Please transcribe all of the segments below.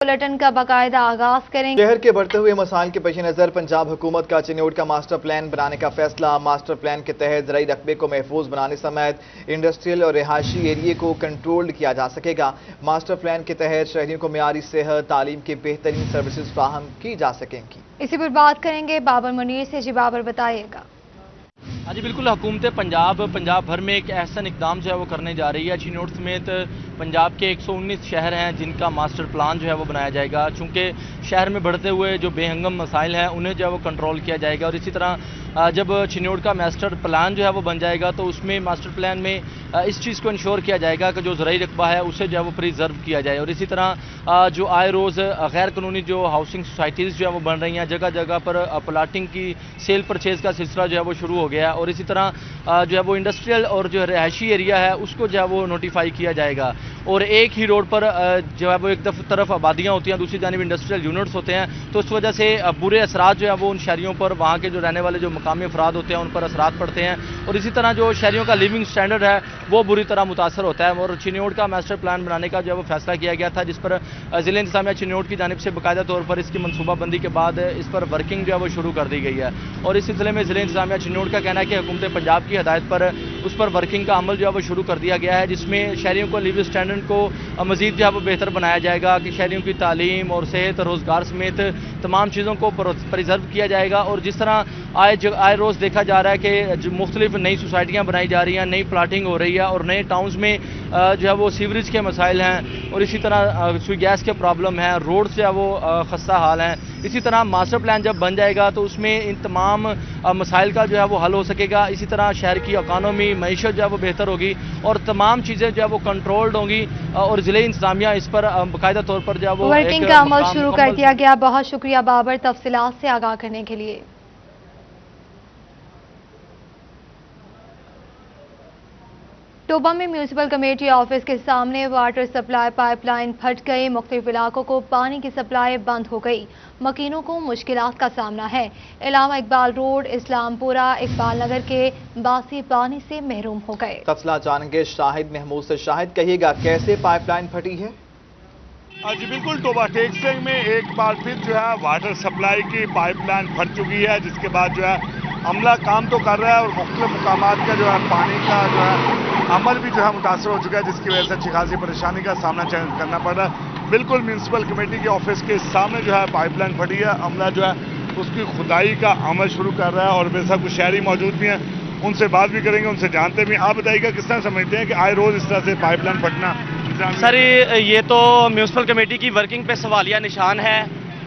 Bulletin का बाकायदा आगाज करेंगे। शहर के बढ़ते हुए मसाइल के पेश नज़र पंजाब हुकूमत का चिन्योट का मास्टर प्लान बनाने का फैसला। मास्टर प्लान के तहत ज़राई रकबे को महफूज बनाने समेत इंडस्ट्रियल और रिहायशी एरिए को कंट्रोल किया जा सकेगा। मास्टर प्लान के तहत शहरियों को मियारी सेहत तालीम की बेहतरीन सर्विसेज फ्राहम की जा सकेंगी। इसी पर बात करेंगे बाबर मुनीर से। जी बाबर, बताइएगा। हाँ जी बिल्कुल, हुकूमत पंजाब भर में एक अहसन इकदाम जो है वो करने जा रही है। चिन्योट समेत पंजाब के 119 शहर हैं जिनका मास्टर प्लान जो है वो बनाया जाएगा। चूँकि शहर में बढ़ते हुए जो बेहंगम मसाइल हैं उन्हें जो है वो कंट्रोल किया जाएगा। और इसी तरह जब चिन्योट का मास्टर प्लान जो है वो बन जाएगा तो उसमें मास्टर प्लान में इस चीज़ को इंश्योर किया जाएगा कि जो ज़राई रकबा है उसे जो है वो प्रिजर्व किया जाए। और इसी तरह जो आए रोज़ गैर कानूनी जो हाउसिंग सोसाइटीज़ जो है वो बन रही हैं, जगह जगह पर प्लाटिंग की सेल परचेज़ का सिलसिला जो है वो शुरू हो गया है। और इसी तरह जो है वो इंडस्ट्रियल और जो रिहायशी एरिया है उसको जो है वो नोटिफाई किया जाएगा। और एक ही रोड पर जो है वो एक तरफ आबादियाँ होती हैं, दूसरी जानिब इंडस्ट्रियल यूनिट्स होते हैं, तो उस वजह से बुरे असरात जो है वो उन शहरियों पर, वहाँ के जो रहने वाले जो मकामी अफराद होते हैं उन पर असरात पड़ते हैं। और इसी तरह जो शहरियों का लिविंग स्टैंडर्ड है वो बुरी तरह मुतासर होता है। और चिन्योट का मास्टर प्लान बनाने का जो है वो फैसला किया गया था, जिस पर ज़िला इंतज़ामिया चिन्योट की जानिब से बाकायदा तौर पर इसकी मनसूबाबंदी के बाद इस पर वर्किंग जो है वो शुरू कर दी गई है। और इस सिलसिले में ज़िला इंतज़ामिया चिन्योट का कहना है कि हुकूमत पंजाब की हिदायत पर उस पर वर्किंग का अमल जो है वो शुरू कर दिया गया है, जिसमें शहरियों को लिविंग स्टैंडर्ड को मज़ीद जो है वो बेहतर बनाया जाएगा कि शहरियों की तालीम और सेहत और रोज़गार समेत तमाम चीज़ों को प्रिजर्व किया जाएगा। और जिस तरह आए रोज़ देखा जा रहा है कि मुख्तलिफ नई सोसाइटियाँ बनाई जा रही हैं, नई प्लाटिंग हो रही है और नए टाउन्स में जो है वो सीवरेज के मसाइल हैं और इसी तरह सुई गैस के प्रॉब्लम हैं, रोड से है वो खस्ता हाल हैं। इसी तरह मास्टर प्लान जब बन जाएगा तो उसमें इन तमाम मसाइल का जो है वो हल हो सकेगा। इसी तरह शहर की इकानमी मईशत जो है वो बेहतर होगी और तमाम चीज़ें जो है वो कंट्रोल्ड होंगी। और ज़िले इंतज़ामिया इस पर बाकायदा तौर पर जो है वो वर्किंग का अमल शुरू कर दिया गया। बहुत शुक्रिया बाबर, तफसीलात से आगाह करने के लिए। टोबा में म्यूनिसिपल कमेटी ऑफिस के सामने वाटर सप्लाई पाइपलाइन फट गई। मुख्तलिफ इलाकों को पानी की सप्लाई बंद हो गई। मकीनों को मुश्किलात का सामना है। इलामा इकबाल रोड, इस्लामपुरा, इकबाल नगर के बासी पानी से महरूम हो गए। तफसीलात जानेंगे शाहिद महमूद से। शाहिद, कहिएगा कैसे पाइपलाइन फटी है? जी बिल्कुल, टोबा टेक्सटाइल में एक बार फिर जो है वाटर सप्लाई की पाइपलाइन फट चुकी है, जिसके बाद जो है अमला काम तो कर रहा है और मुख्तलिफ मुकामात का जो है पानी का जो है अमल भी जो है मुतासर हो चुका है, जिसकी वजह से अच्छी खासी परेशानी का सामना करना पड़ रहा है। बिल्कुल म्यूनसिपल कमेटी के ऑफिस के सामने जो है पाइपलाइन फटी है। अमला जो है उसकी खुदाई का अमल शुरू कर रहा है और मेरे साथ कुछ शहरी मौजूद भी हैं, उनसे बात भी करेंगे, उनसे जानते भी। आप बताइएगा किस तरह समझते हैं कि आए रोज़ इस तरह से पाइपलाइन फटना? सर, ये तो म्यूनसिपल कमेटी की वर्किंग पे सवालिया निशान है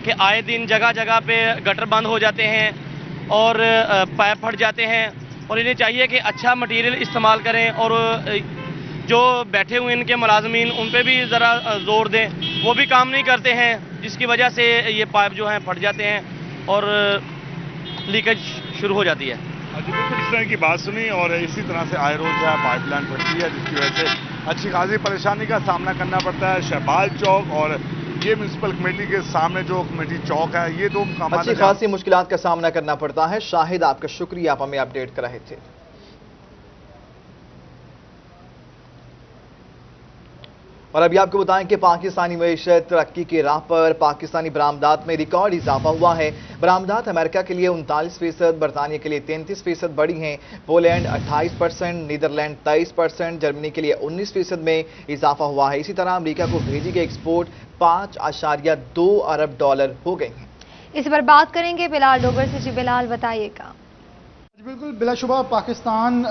कि आए दिन जगह जगह पे गटर बंद हो जाते हैं और पाइप फट जाते हैं। और इन्हें चाहिए कि अच्छा मटेरियल इस्तेमाल करें और जो बैठे हुए इनके मुलाजमीन उन पे भी ज़रा जोर दें, वो भी काम नहीं करते हैं, जिसकी वजह से ये पाइप जो हैं फट जाते हैं और लीकेज शुरू हो जाती है। जी बिल्कुल, इस तरह की बात सुनी और इसी तरह से आए रोज़ जो है पाइपलाइन फटती है, जिसकी वजह से अच्छी खासी परेशानी का सामना करना पड़ता है। शहबाज चौक और ये म्यूनसिपल कमेटी के सामने जो कमेटी चौक है, ये दो मुकाम अच्छी खासी मुश्किलात का सामना करना पड़ता है। शाहिद, आपका शुक्रिया, आप हमें अपडेट कर रहे थे। और अभी आपको बताएं कि पाकिस्तानी मईशत तरक्की की राह पर। पाकिस्तानी बरामदात में रिकॉर्ड इजाफा हुआ है। बरामदात अमेरिका के लिए 39%, बरतानिया के लिए 33% बढ़ी हैं। पोलैंड 28%, नीदरलैंड 23%, जर्मनी के लिए 19% में इजाफा हुआ है। इसी तरह अमेरिका को भेजी गई एक्सपोर्ट $5.2 अरब हो गई हैं। इस पर बात करेंगे बिलाल डोगर से। जी बिलाल, बताइएगा। बिल्कुल, बिलाशुबा पाकिस्तान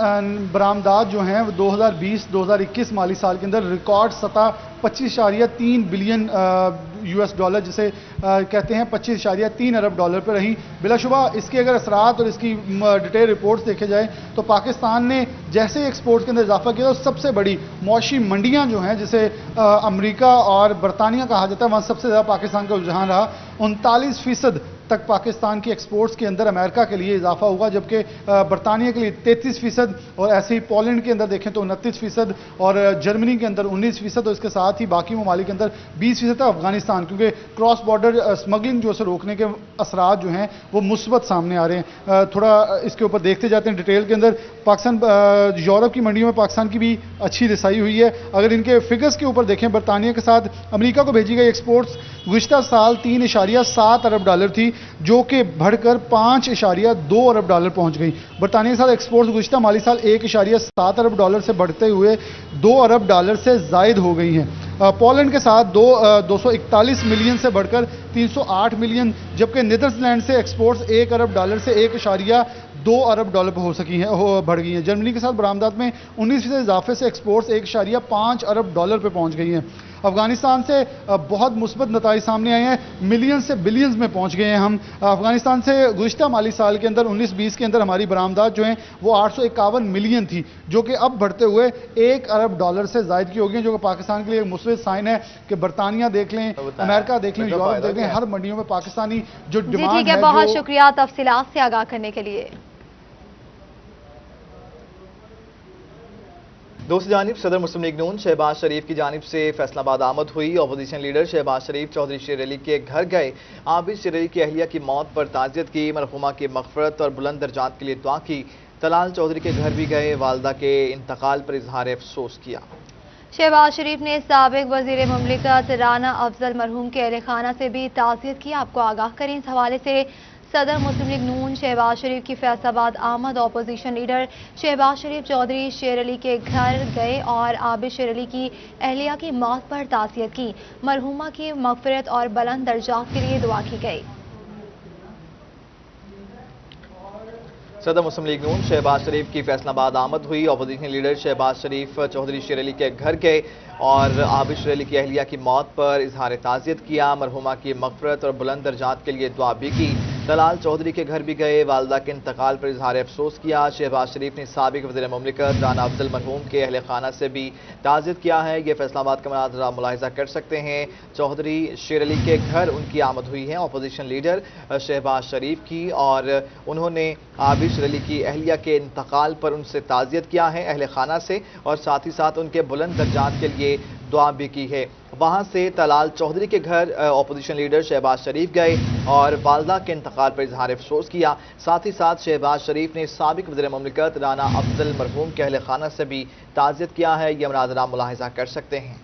बरामदात जो हैं वो 2020-2021 माली साल के अंदर रिकॉर्ड सतह 25.3 बिलियन US डॉलर, जिसे कहते हैं 25.3 अरब डॉलर पर रही। बिलाशुबा इसके अगर असरात और इसकी डिटेल रिपोर्ट्स देखे जाए तो पाकिस्तान ने जैसे एक्सपोर्ट्स के अंदर इजाफा किया तो सबसे बड़ी मौशी मंडियां जो हैं, जिसे अमेरिका और बरतानिया कहा जाता है, वहाँ सबसे ज़्यादा पाकिस्तान का रुझान रहा। 39% तक पाकिस्तान की एक्सपोर्ट्स के अंदर अमेरिका के लिए इजाफा हुआ, जबकि बरतानिया के लिए 33% और ऐसे ही पोलैंड के अंदर देखें तो 29% और जर्मनी के अंदर 19% और इसके साथ ही बाकी ममालिक के अंदर 20% अफगानिस्तान, क्योंकि क्रॉस बॉर्डर स्मगलिंग जो है रोकने के असरात जो हैं वो मुस्बत सामने आ रहे हैं। थोड़ा इसके ऊपर देखते जाते हैं डिटेल के अंदर। पाकिस्तान यूरोप की मंडियों में पाकिस्तान की भी अच्छी रिसाई हुई है। अगर इनके फिगर्स के ऊपर देखें, बरतानिया के साथ अमेरिका को भेजी गई एक्सपोर्ट्स गुज़िश्ता साल 3.7 अरब डॉलर थी, जो कि बढ़कर 5.2 अरब डॉलर पहुंच गई। बरतानिया के साथ एक्सपोर्ट्स गुज़िश्ता माली साल 1.7 अरब डॉलर से बढ़ते हुए 2 अरब डॉलर से जायद हो गई हैं। पोलैंड के साथ 241 मिलियन से बढ़कर 308 मिलियन, जबकि नीदरलैंड से एक्सपोर्ट्स 1 अरब डॉलर से 1.2 अरब डॉलर पर हो सकी हैं, बढ़ गई हैं। जर्मनी के साथ बरामदात में 19% इजाफे से एक्सपोर्ट्स 1.5 अरब डॉलर पर पहुंच गई हैं। अफगानिस्तान से बहुत मुस्बत नताइज सामने आए हैं, मिलियन से बिलियंस में पहुंच गए हैं हम। अफगानिस्तान से गुज़िश्ता माली साल के अंदर 19-20 के अंदर हमारी बरामदात जो हैं वो 851 मिलियन थी, जो कि अब बढ़ते हुए 1 अरब डॉलर से जायद की हो गई, जो कि पाकिस्तान के लिए एक मुस्बत साइन है कि बरतानिया देख लें, अमेरिका देख लें, यूरोप देख लें, हर मंडियों में पाकिस्तानी जो डिमांड है। बहुत शुक्रिया तफसीलात से आगाह करने के लिए। दूसरी जानिब सदर मुस्लिम लीग नून शहबाज शरीफ की जानिब से फैसलाबाद आमद हुई। अपोजिशन लीडर शहबाज शरीफ चौधरी शेर अली के घर गए, आबिद शेर अली की अहलिया की मौत पर ताज़ियत की, मरहुमा की मग़फ़िरत और बुलंद दर्जात के लिए दुआ की। तलाल चौधरी के घर भी गए, वालदा के इंतकाल पर इजहार अफसोस किया। शहबाज शरीफ ने साबिक वज़ीर मुमलिकत राना अफजल मरहूम के अहल खाना से भी ताज़ियत की। आपको आगाह करें इस हवाले से। सदर मुस्लिम लीग नून शहबाज शरीफ की फैसलाबाद आमद अपोजिशन लीडर शहबाज शरीफ चौधरी शेर अली के घर गए और आबिद शेर अली की अहलिया की मौत पर ताज़ियत की। मरहुमा की मग़फ़िरत और बुलंद दर्जात के लिए दुआ की गई। सदर मुस्लिम लीग नून शहबाज शरीफ की फैसलाबाद आमद हुई। अपोजिशन लीडर शहबाज शरीफ चौधरी शेर अली के घर गए और आबिद शेर अली की अहलिया की मौत पर इजहार ताज़ियत किया। मरहुमा की मग़फ़िरत और बुलंद दर्जात के लिए दुआ भी की। तलाल चौधरी के घर भी गए, वालदा के इंतकाल पर इजहार अफसोस किया। शहबाज शरीफ ने साबिक वज़ीर मुमलिकत राना अफजल मरहूम के अहल खाना से भी ताज़ियत किया है। ये फैसलाबाद का मनाज़रा मुलाहिज़ा कर सकते हैं। चौधरी शेर अली के घर उनकी आमद हुई है अपोजिशन लीडर शहबाज शरीफ की, और उन्होंने आबिद शेर अली की अहलिया के इंतकाल पर उनसे ताज़ियत किया है अहल खाना से, और साथ ही साथ उनके बुलंद दर्जात के लिए दुआ भी की है। वहां से तलाल चौधरी के घर अपोजिशन लीडर शहबाज शरीफ गए और वालदा के इंतकाल पर इजहार अफसोस किया। साथ ही साथ शहबाज शरीफ ने साबिक वज़ीर मुमलिकत राना अफजल मरहूम के अहल खाना से भी ताज़ियत किया है। यह मनाज़रा मुलाहिज़ा कर सकते हैं।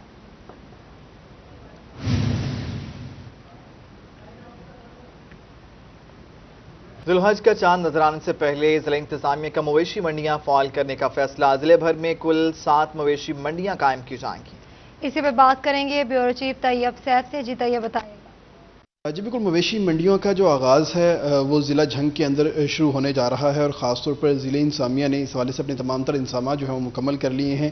ज़ुल्हज का चांद नजर आने से पहले ज़िला इंतज़ामिया का मवेशी मंडियां फ़ाल करने का फैसला। ज़िले भर में कुल 7 मवेशी मंडियां कायम की जाएंगी। इसी पर बात करेंगे ब्यूरो चीफ तैयब सैफ से। जी तैयब बताइएगा। जी बिल्कुल, मवेशी मंडियों का जो आगाज़ है वो ज़िला झंग के अंदर शुरू होने जा रहा है, और ख़ास तौर पर ज़िले इंतज़ामिया ने इस हवाले से अपने तमाम तर इंतज़ाम जो है वो मुकम्मल कर लिए हैं।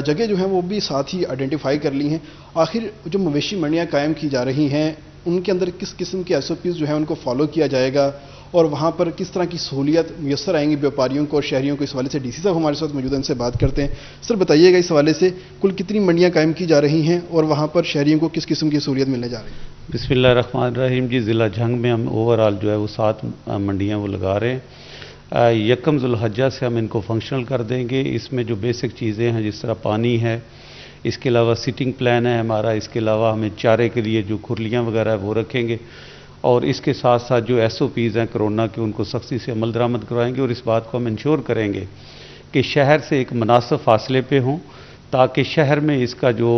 जगह जो है वो भी साथ ही आइडेंटिफाई कर ली हैं। आखिर जो मवेशी मंडियाँ कायम की जा रही हैं उनके अंदर किस किस्म के SOPs जो है उनको फॉलो किया जाएगा, और वहाँ पर किस तरह की सहूलियत मुयसर आएंगी व्यापारियों को और शहरियों को, इस हवाले से DC साहब हमारे साथ मौजूद हैं, उनसे बात करते हैं। सर बताइएगा इस हवाले से कुल कितनी मंडियाँ कायम की जा रही हैं और वहाँ पर शहरियों को किस किस्म की सहूलियत मिलने जा रही है? बिस्मिल्लाहिर्रहमानिर्रहीम। जी ज़िला झंग में हम ओवरऑल जो है वो 7 मंडियाँ वो लगा रहे हैं। यकम ज़ुल्हज्जा से हम इनको फंक्शनल कर देंगे। इसमें जो बेसिक चीज़ें हैं जिस तरह पानी है, इसके अलावा सिटिंग प्लान है हमारा, इसके अलावा हमें चारे के लिए जो खुरलियाँ वगैरह है वो रखेंगे, और इसके साथ साथ जो SOPs हैं कोरोना के उनको सख्ती से अमल दरामद करवाएंगे, और इस बात को हम इंश्योर करेंगे कि शहर से एक मुनासिब फासले पे हों, ताकि शहर में इसका जो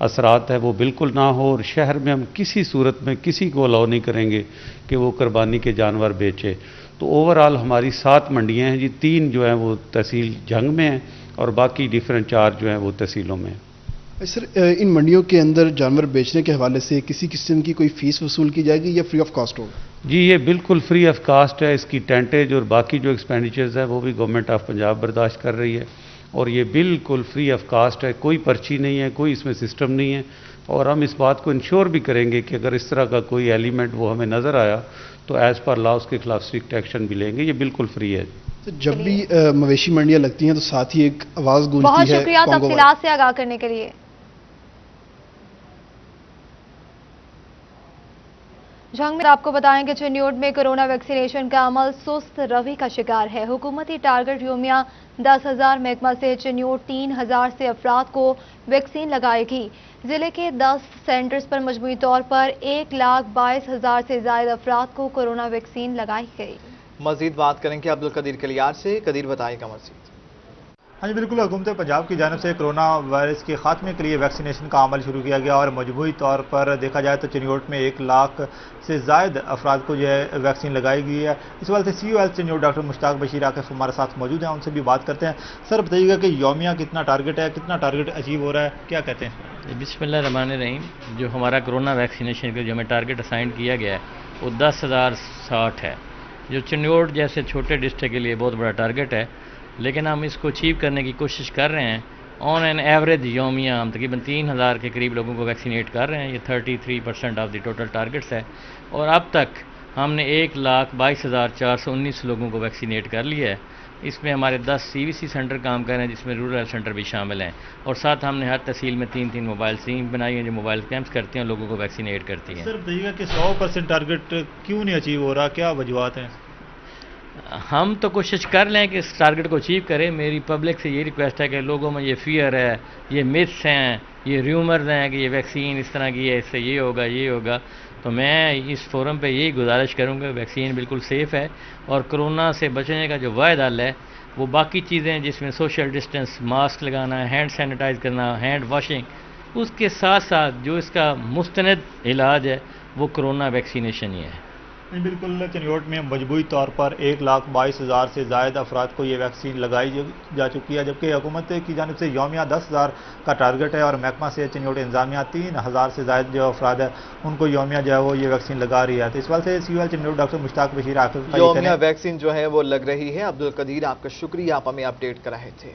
असरात है वो बिल्कुल ना हो, और शहर में हम किसी सूरत में किसी को अलाउ नहीं करेंगे कि वो कुर्बानी के जानवर बेचे। तो ओवरऑल हमारी 7 मंडियाँ हैं जी, 3 जो हैं वो तहसील झंग में हैं और बाकी डिफरेंट 4 जो हैं वो तहसीलों में हैं। सर इन मंडियों के अंदर जानवर बेचने के हवाले से किसी किस्म की कोई फीस वसूल की जाएगी या फ्री ऑफ कॉस्ट होगा? जी ये बिल्कुल फ्री ऑफ कास्ट है। इसकी टेंटेज और बाकी जो एक्सपेंडिचर्स है वो भी गवर्नमेंट ऑफ पंजाब बर्दाश्त कर रही है, और ये बिल्कुल फ्री ऑफ कास्ट है, कोई पर्ची नहीं है, कोई इसमें सिस्टम नहीं है। और हम इस बात को इंश्योर भी करेंगे कि अगर इस तरह का कोई एलिमेंट वो हमें नज़र आया तो एज़ पर लॉ उसके खिलाफ स्ट्रिक्ट एक्शन भी लेंगे। ये बिल्कुल फ्री है। तो जब भी मवेशी मंडियाँ लगती हैं तो साथ ही एक आवाज़ गूंजती है। बहुत शुक्रिया तफसीलात से आगाह करने के लिए। झंग में आपको बताएं कि चिन्योट में कोरोना वैक्सीनेशन का अमल सुस्त रवि का शिकार है। हुकूमती टारगेट योमिया 10,000 महकमा से चिन्योट 3,000 से अफराद को वैक्सीन लगाएगी। जिले के 10 सेंटर्स पर मजमूई तौर पर 1,22,000 से ज्यादा अफराद को कोरोना वैक्सीन लगाई गई। मजीद बात करेंगे अब्दुल कदीर कलियार से। कदीर बताएगा मजीद। हाँ जी बिल्कुल, हुकूमत पंजाब की जानिब से कोरोना वायरस के खात्मे के लिए वैक्सीनेशन का अमल शुरू किया गया और मजमूई तौर पर देखा जाए तो चिन्योट में 1 लाख से ज़ायद अफराद को जो है वैक्सीन लगाई गई है। इस वजह से CEO health Chiniot doctor Mushtaq Bashir Akif हमारे साथ मौजूद हैं, उनसे भी बात करते हैं। सर बताइएगा कि यौमिया कितना टारगेट है, कितना टारगेट अचीव हो रहा है, क्या कहते हैं? बिस्मिल्लाहिर्रहमानिर्रहीम। जो हमारा कोरोना वैक्सीनेशन का जो हमें टारगेट असाइन किया गया है वो 10,060 है, जो चिन्योट जैसे छोटे डिस्ट्रिक्ट के लिए बहुत बड़ा टारगेट है, लेकिन हम इसको अचीव करने की कोशिश कर रहे हैं। ऑन एन एवरेज यौमिया हम तकरीबन 3,000 के करीब लोगों को वैक्सीनेट कर रहे हैं। ये 33% ऑफ द टोटल टारगेट्स है और अब तक हमने 1,22,419 लोगों को वैक्सीनेट कर लिया है। इसमें हमारे 10 CVC सेंटर काम कर रहे हैं, जिसमें रूरल हेल्थ सेंटर भी शामिल हैं, और साथ हमने हर तहसील में 3-3 मोबाइल टीम बनाई है जो मोबाइल कैंप्स करती हैं और लोगों को वैक्सीनेट करती हैं। सर बताइएगा कि 100% टारगेट क्यों नहीं अचीव हो रहा, क्या वजूहत हैं? हम तो कोशिश कर लें कि इस टारगेट को अचीव करें। मेरी पब्लिक से ये रिक्वेस्ट है कि लोगों में ये फियर है, ये मिथ्स हैं, ये र्यूमर्स हैं कि ये वैक्सीन इस तरह की है, इससे ये होगा। तो मैं इस फोरम पे यही गुजारिश करूँगा, वैक्सीन बिल्कुल सेफ़ है और कोरोना से बचने का जो वाहिद हल है वो बाकी चीज़ें जिसमें सोशल डिस्टेंस, मास्क लगाना, हैंड सैनिटाइज करना, हैंड वॉशिंग, उसके साथ साथ जो इसका मुस्तनद इलाज है वो कोरोना वैक्सीनेशन ही है। बिल्कुल, चिन्योट में मजबूरी तौर पर 1,22,000 से ज़ायद अफराद को ये वैक्सीन लगाई जा चुकी है, जबकि हुकूमत की जानिब से यौमिया 10,000 का टारगेट है और महकमा से चिन्योट इंतजामिया 3,000 से ज़ायद जो अफराद है उनको यौमिया जो है वो ये वैक्सीन लगा रही है। तो इस वजह से CEO चिन्योट डॉक्टर मुश्ताक बशीर आकिफ यौमिया वैक्सीन जो है वो लग रही है। अब्दुल कदीर आपका शुक्रिया, आप हमें अपडेट कर रहे थे।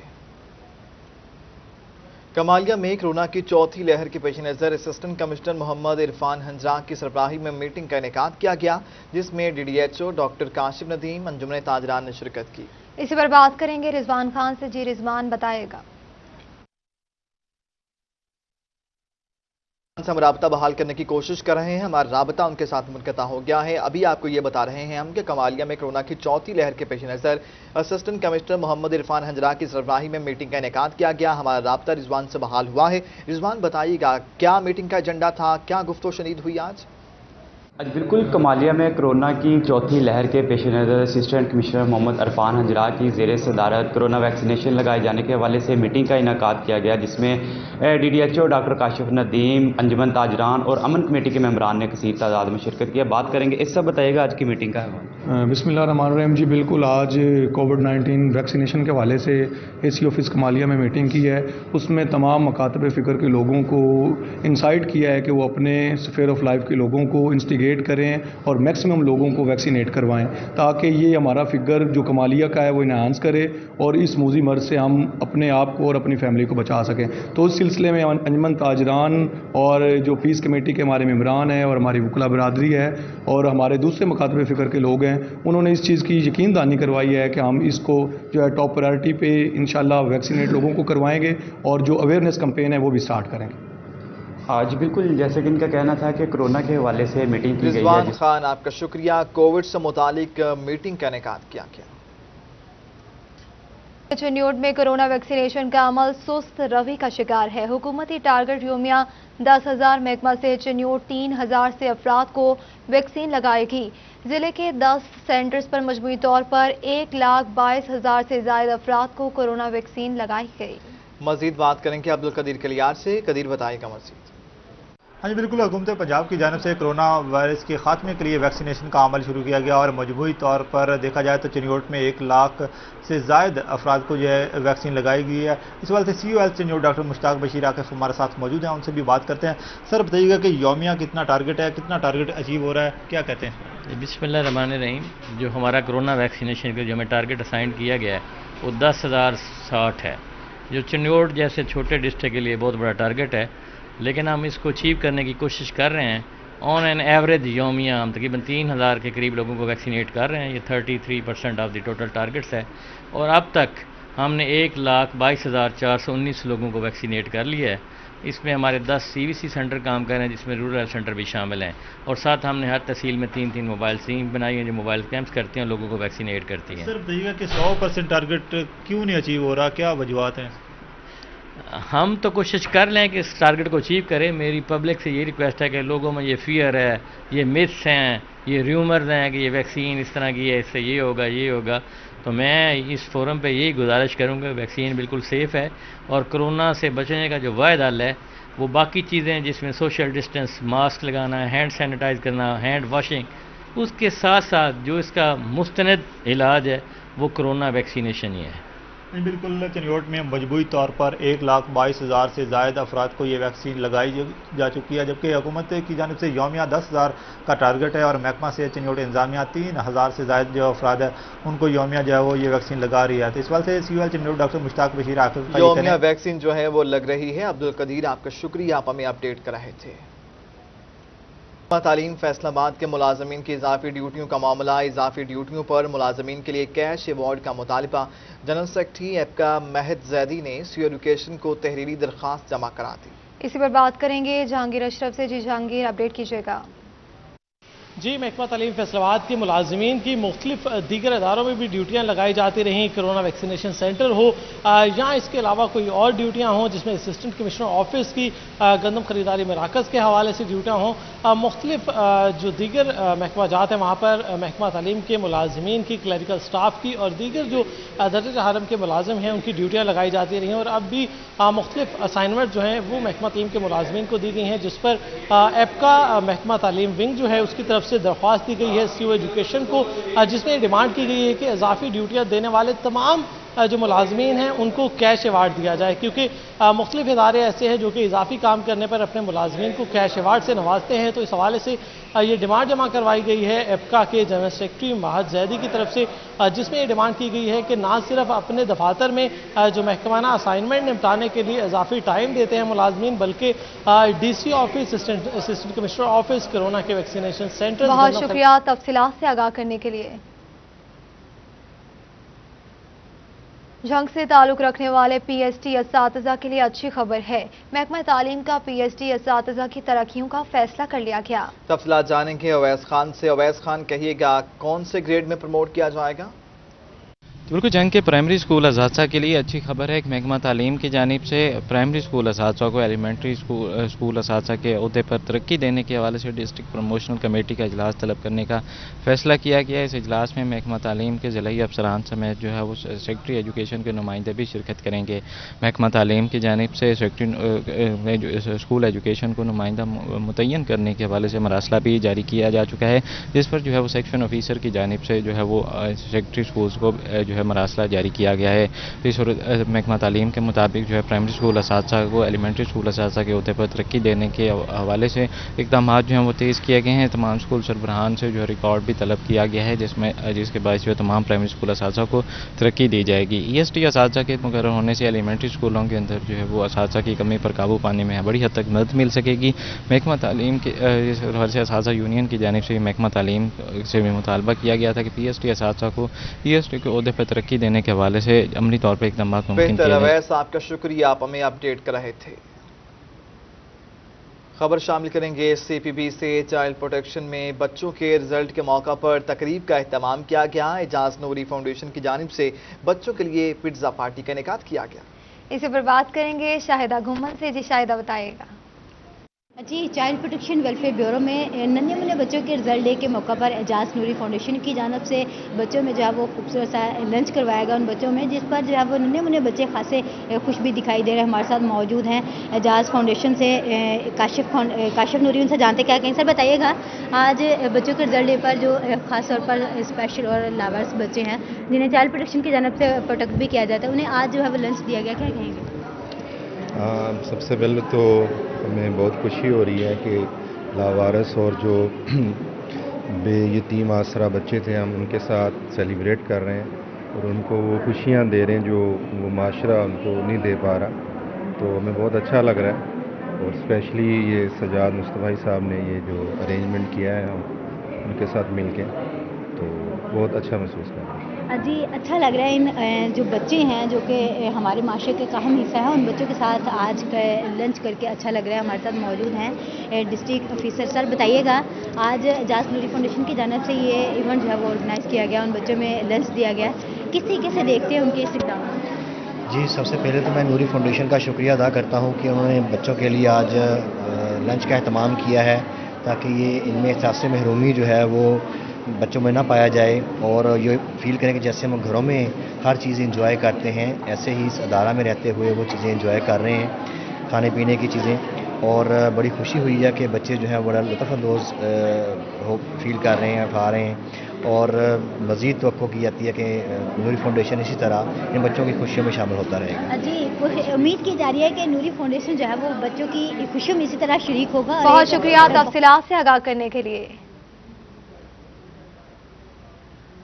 कमालिया में कोरोना की चौथी लहर के पेश नज़र असिस्टेंट कमिश्नर मोहम्मद इरफान हंजरा की सरबराही में मीटिंग का इनेकाद किया गया, जिसमें DDHO डॉक्टर काशिफ नदीम, अंजुमन ताजरान ने शिरकत की। इसी पर बात करेंगे रिजवान खान से। जी रिजवान बताएगा। से हम राबता बहाल करने की कोशिश कर रहे हैं, हमारा राबता उनके साथ मुनक़ता हो गया है। अभी आपको ये बता रहे हैं हम कि कमालिया में कोरोना की चौथी लहर के पेश नज़र असिस्टेंट कमिश्नर मोहम्मद इरफान हंजरा की सरबराही में मीटिंग का इनेकाद किया गया। हमारा राबता रिजवान से बहाल हुआ है। रिजवान बताइएगा, क्या मीटिंग का एजेंडा था, क्या गुफ्तो शनीद हुई आज? बिल्कुल, कमालिया में कोरोना की चौथी लहर के पेश नज़र असिस्टेंट कमिश्नर मोहम्मद इरफान हंजरा की ज़ेर सदारत कोरोना वैक्सीनेशन लगाए जाने के हवाले से मीटिंग का इनेकाद किया गया, जिसमें DDHO डॉक्टर काशिफ नदीम, अंजुमन ताजरान और अमन कमेटी के मेंबरान ने कसीर तादाद में शिरकत की। बात करेंगे, इस सब बताइएगा आज की मीटिंग का है। बिस्मिल्लाहिर्रहमानिर्रहीम। जी बिल्कुल, आज कोविड-19 वैक्सीनेशन के हवाले से AC ऑफिस कमालिया में मीटिंग की है। उसमें तमाम मकातब फ़िक्र के लोगों को इंसाइट किया है कि वो अपने स्फीयर ऑफ लाइफ के लोगों को इंस्टिगेट करें और मैक्सिमम लोगों को वैक्सीनेट करवाएं, ताकि ये हमारा फिगर जो कमालिया का है वो इन्हांस करे और इस मूजी मर्ज से हम अपने आप को और अपनी फैमिली को बचा सकें। तो उस सिलसिले में अंजुमन ताजरान और जो पीस कमेटी के हमारे मेंबरान हैं और हमारी वकला बरादरी है और हमारे दूसरे मकातब फ़िक्र के लोग हैं, उन्होंने इस चीज़ की यकीन दहानी करवाई है कि हम इसको जो है टॉप प्रायोरिटी पे इंशाल्लाह वैक्सीनेट लोगों को करवाएंगे और जो अवेयरनेस कैंपेन है वो भी स्टार्ट करेंगे। आज बिल्कुल, जैसे कि इनका कहना था कि कोरोना के हवाले से मीटिंग की गई है। रिजवान खान आपका शुक्रिया। कोविड से मुतालिक मीटिंग का इनेकाद किया गया। चिन्योट में कोरोना वैक्सीनेशन का अमल सुस्त रवि का शिकार है। हुकूमती टारगेट योमिया 10,000 महकमा से चिन्योट 3,000 से अफराद को वैक्सीन लगाएगी। जिले के 10 सेंटर्स पर मजमूई तौर पर 1,22,000 से ज्यादा अफराद को कोरोना वैक्सीन लगाई गई। मजीद बात करेंगे अब्दुल कदीर कलियार से। कदीर बताएगा मजीद। हाँ जी बिल्कुल, हुकूमत पंजाब की जानिब से कोरोना वायरस के खात्मे के लिए वैक्सीनेशन का अमल शुरू किया गया और मजमूई तौर पर देखा जाए तो चिन्योट में 1 लाख से ज़ायद अफराद को जो है वैक्सीन लगाई गई है। इस वजह से CEO health Chiniot doctor Mushtaq Bashir Akif हमारे साथ मौजूद हैं, उनसे भी बात करते हैं। सर बताइएगा कि यौमिया कितना टारगेट है, कितना टारगेट अचीव हो रहा है, क्या कहते हैं? बिस्मिल्लाहिर्रहमानिर्रहीम। जो हमारा कोरोना वैक्सीनेशन का जो हमें टारगेट असाइन किया गया है वो 10,060 है, जो चिन्योट जैसे छोटे डिस्ट्रिक्ट के लिए बहुत बड़ा टारगेट है, लेकिन हम इसको अचीव करने की कोशिश कर रहे हैं। ऑन एन एवरेज यौमिया हम तकरीबन 3,000 के करीब लोगों को वैक्सीनेट कर रहे हैं। ये 33% ऑफ द टोटल टारगेट्स है और अब तक हमने 1,22,419 लोगों को वैक्सीनेट कर लिया है اس میں ہمارے 10 CVC سینٹر کام کر رہے ہیں، جس میں رورل ہیلتھ سینٹر بھی شامل ہیں، اور ساتھ ہم نے ہر تحصیل میں 3 موبائل ٹیم بنائی ہیں جو موبائل کیمپس کرتی ہیں اور لوگوں کو ویکسینیٹ کرتی ہیں۔ سر بتائیے کہ 100% ٹارگٹ کیوں نہیں اچیو ہو رہا، کیا وجوہات ہیں؟ ہم تو کوشش کر لیں کہ اس ٹارگٹ کو اچیو کریں۔ میری پبلک سے یہ ریکویسٹ ہے کہ لوگوں میں یہ فیئر ہے، یہ میتھس ہیں، یہ ریومرز ہیں کہ یہ ویکسین اس طرح کی ہے، اس سے یہ ہوگا، تو میں اس فورم پہ یہی گزارش کروں گا، ویکسین بالکل سیف ہے، اور کرونا سے بچنے کا جو واحد حل ہے وہ باقی چیزیں ہیں، جس میں سوشل ڈسٹنس، ماسک لگانا، ہینڈ سینیٹائز کرنا، ہینڈ واشنگ، اس کے ساتھ ساتھ جو اس کا مستند علاج ہے وہ کرونا ویکسینیشن ہی ہے۔ بالکل چنیوٹ میں مجموعی طور پر 1,22,000 سے زائد افراد کو یہ ویکسین لگائی جا چکی ہے، جبکہ حکومت کی جانب سے یومیہ 10,000 کا ٹارگٹ ہے، اور محکمہ سے چنیوٹ انتظامیہ 3,000 سے زائد جو افراد ہے ان کو یومیہ جو ہے وہ یہ ویکسین لگا رہی ہے۔ تو اس وجہ سے COL چنیوٹ ڈاکٹر مشتاق بشیر آخر یومیہ ویکسین جو ہے وہ لگ رہی ہے۔ عبدالقدیر آپ کا شکریہ، آپ ہمیں اپڈیٹ کر رہے تھے۔ تعلیم فیصل آباد کے ملازمین کی اضافی ڈیوٹیوں کا معاملہ، اضافی ڈیوٹیوں پر ملازمین کے لیے کیش ایوارڈ کا مطالبہ، جنرل سیکرٹری ایپکا مہد زیدی نے CO ایجوکیشن کو تحریری درخواست جمع کرا دی۔ اسی پر بات کریں گے جہانگیر اشرف سے۔ جی جہانگیر، اپڈیٹ کیجیے گا۔ جی، محکمہ تعلیم فیصل آباد کے ملازمین کی مختلف دیگر اداروں میں بھی ڈیوٹیاں لگائی جاتی رہیں، کرونا ویکسینیشن سینٹر ہو یا اس کے علاوہ کوئی اور ڈیوٹیاں ہوں، جس میں اسسٹنٹ کمشنر آفس کی گندم خریداری مراکز کے حوالے سے ڈیوٹیاں ہوں، مختلف جو دیگر محکمہ جات ہیں وہاں پر محکمہ تعلیم کے ملازمین کی، کلیریکل سٹاف کی اور دیگر جو درجہ حرم کے ملازم ہیں ان کی ڈیوٹیاں لگائی جاتی رہی ہیں، اور اب بھی مختلف اسائنمنٹ جو ہیں وہ محکمہ تعلیم کے ملازمین کو دی گئی ہیں، جس پر ایپکا محکمہ تعلیم ونگ جو ہے اس کی طرف سے درخواست دی گئی ہے CO ایجوکیشن کو، جس میں ڈیمانڈ کی گئی ہے کہ اضافی ڈیوٹیاں دینے والے تمام جو ملازمین ہیں ان کو کیش ایوارڈ دیا جائے، کیونکہ مختلف ادارے ایسے ہیں جو کہ اضافی کام کرنے پر اپنے ملازمین کو کیش ایوارڈ سے نوازتے ہیں۔ تو اس حوالے سے یہ ڈیمانڈ جمع کروائی گئی ہے ایپکا کے جنرل سیکرٹری مہد زیدی کی طرف سے، جس میں یہ ڈیمانڈ کی گئی ہے کہ نہ صرف اپنے دفاتر میں جو محکمانہ اسائنمنٹ نمٹانے کے لیے اضافی ٹائم دیتے ہیں ملازمین، بلکہ DC office, assistant commissioner office, corona کے ویکسینیشن سینٹر۔ بہت شکریہ تفصیلات سے آگاہ کرنے کے لیے۔ جنگ سے تعلق رکھنے والے PhD اساتذہ کے لیے اچھی خبر ہے، محکمہ تعلیم کا PhD اساتذہ کی ترقیوں کا فیصلہ کر لیا گیا۔ تفصیلات جانیں گے اویس خان سے۔ اویس خان، کہیے گا کون سے گریڈ میں پروموٹ کیا جائے گا؟ بالکل، جنگ کے پرائمری اسکول اساتذہ کے لیے اچھی خبر ہے کہ محکمہ تعلیم کی جانب سے پرائمری اسکول اساتذہ کو ایلیمنٹری اسکول اساتذہ کے عہدے پر ترقی دینے کے حوالے سے ڈسٹرکٹ پروموشنل کمیٹی کا اجلاس طلب کرنے کا فیصلہ کیا گیا ہے۔ اس اجلاس میں محکمہ تعلیم کے ضلعی افسران سمیت جو ہے وہ سیکرٹری ایجوکیشن کے نمائندے بھی شرکت کریں گے۔ محکمہ تعلیم کی جانب سے سیکرٹری اسکول ایجوکیشن کو نمائندہ متعین کرنے کے حوالے سے مراسلہ بھی جاری کیا جا چکا ہے، جس پر جو ہے وہ سیکشن آفیسر کی جانب سے جو ہے وہ سیکرٹری اسکولز کو جو ہے مراسلہ جاری کیا گیا ہے۔ اس محکمہ تعلیم کے مطابق جو ہے پرائمری اسکول اساتذہ کو ایلیمنٹری اسکول اساتذہ کے عہدے پر ترقی دینے کے حوالے سے اقدامات جو ہیں وہ تیز کیے گئے ہیں۔ تمام اسکول سربراہان سے جو ہے ریکارڈ بھی طلب کیا گیا ہے، جس کے باعث جو ہے تمام پرائمری اسکول اساتذہ کو ترقی دی جائے گی۔ EST اساتذہ کے مقرر ہونے سے ایلیمنٹری اسکولوں کے اندر جو ہے وہ اساتذہ کی کمی پر قابو پانے میں بڑی حد تک مدد مل سکے گی۔ محکمہ تعلیم کے اساتذہ یونین کی جانب سے محکمہ تعلیم سے بھی مطالبہ کیا گیا تھا کہ PhD اساتذہ کو EST کے عہدے پر ترقی دینے کے حوالے سے عملی طور پر اقدامات ممکن کیے جائیں۔ اویس، آپ کا شکریہ، آپ ہمیں اپڈیٹ کر رہے تھے۔ خبر شامل کریں گے CPB سے۔ چائلڈ پروٹیکشن میں بچوں کے رزلٹ کے موقع پر تقریب کا اہتمام کیا گیا۔ اعجاز نوری فاؤنڈیشن کی جانب سے بچوں کے لیے پیزا پارٹی کا انعقاد کیا گیا۔ اسی پر بات کریں گے شاہدہ گھومن سے۔ جی شاہدہ، بتائیے گا۔ جی، چائلڈ پروٹیکشن ویلفیئر بیورو میں ننھے منھے بچوں کے رزلٹ ڈے کے موقع پر اعجاز نوری فاؤنڈیشن کی جانب سے بچوں میں جو ہے وہ خوبصورت سا لنچ کروایا گیا ان بچوں میں، جس پر جو ہے وہ ننھے منھے بچے خاصے خوش بھی دکھائی دے رہے ہیں۔ ہمارے ساتھ موجود ہیں اعجاز فاؤنڈیشن سے کاشف نوری، ان سے جانتے کیا کہیں۔ سر بتائیے گا، آج بچوں کے رزلٹ ڈے پر جو خاص طور پر اسپیشل اور لاورس بچے ہیں جنہیں چائلڈ پروٹیکشن کی جانب سے پروٹیکٹ بھی کیا جاتا ہے، انہیں آج جو ہے وہ لنچ دیا گیا، کیا کہیں گے؟ سب سے پہلے تو ہمیں بہت خوشی ہو رہی ہے کہ لاوارث اور جو بے یتیم آسرا بچے تھے ہم ان کے ساتھ سیلیبریٹ کر رہے ہیں اور ان کو وہ خوشیاں دے رہے ہیں جو وہ معاشرہ ان کو نہیں دے پا رہا، تو ہمیں بہت اچھا لگ رہا ہے۔ اور اسپیشلی یہ سجاد مصطفی صاحب نے یہ جو ارینجمنٹ کیا ہے ہم ان کے ساتھ مل کے، تو بہت اچھا محسوس کر رہے ہیں۔ जी अच्छा लग रहा है इन जो बच्चे हैं जो कि हमारे माशरे के अहम हिस्सा है, उन बच्चों के साथ आज का लंच करके अच्छा लग रहा है। हमारे साथ मौजूद हैं डिस्ट्रिक्ट ऑफिसर। सर बताइएगा, आज एजाज नूरी फाउंडेशन की जानिब से ये इवेंट जो है वो ऑर्गेनाइज़ किया गया, उन बच्चों में लंच दिया गया, किस तरीके से देखते हैं उनके इस इक़दाम को? जी सबसे पहले तो मैं नूरी फाउंडेशन का शुक्रिया अदा करता हूँ कि उन्होंने बच्चों के लिए आज लंच का अहतमाम किया है, ताकि ये इनमें एहसास महरूमी जो है वो बच्चों में ना पाया जाए और ये फील करें कि जैसे हम घरों में हर चीज़ इंजॉय करते हैं, ऐसे ही इस अदारा में रहते हुए वो चीज़ें इंजॉय कर रहे हैं, खाने पीने की चीज़ें। और बड़ी खुशी हुई है कि बच्चे जो हैं बड़ा लुत्फ़अंदोज़ फील कर रहे हैं, उठा रहे हैं। और मज़ीद तवक्को की जाती है कि नूरी फाउंडेशन इसी तरह इन बच्चों की खुशियों में शामिल होता रहेगा। जी उम्मीद की जा रही है कि नूरी फाउंडेशन जो है वो बच्चों की खुशियों में इसी तरह शरीक होगा। बहुत शुक्रिया तफसीलात से आगाह करने के लिए।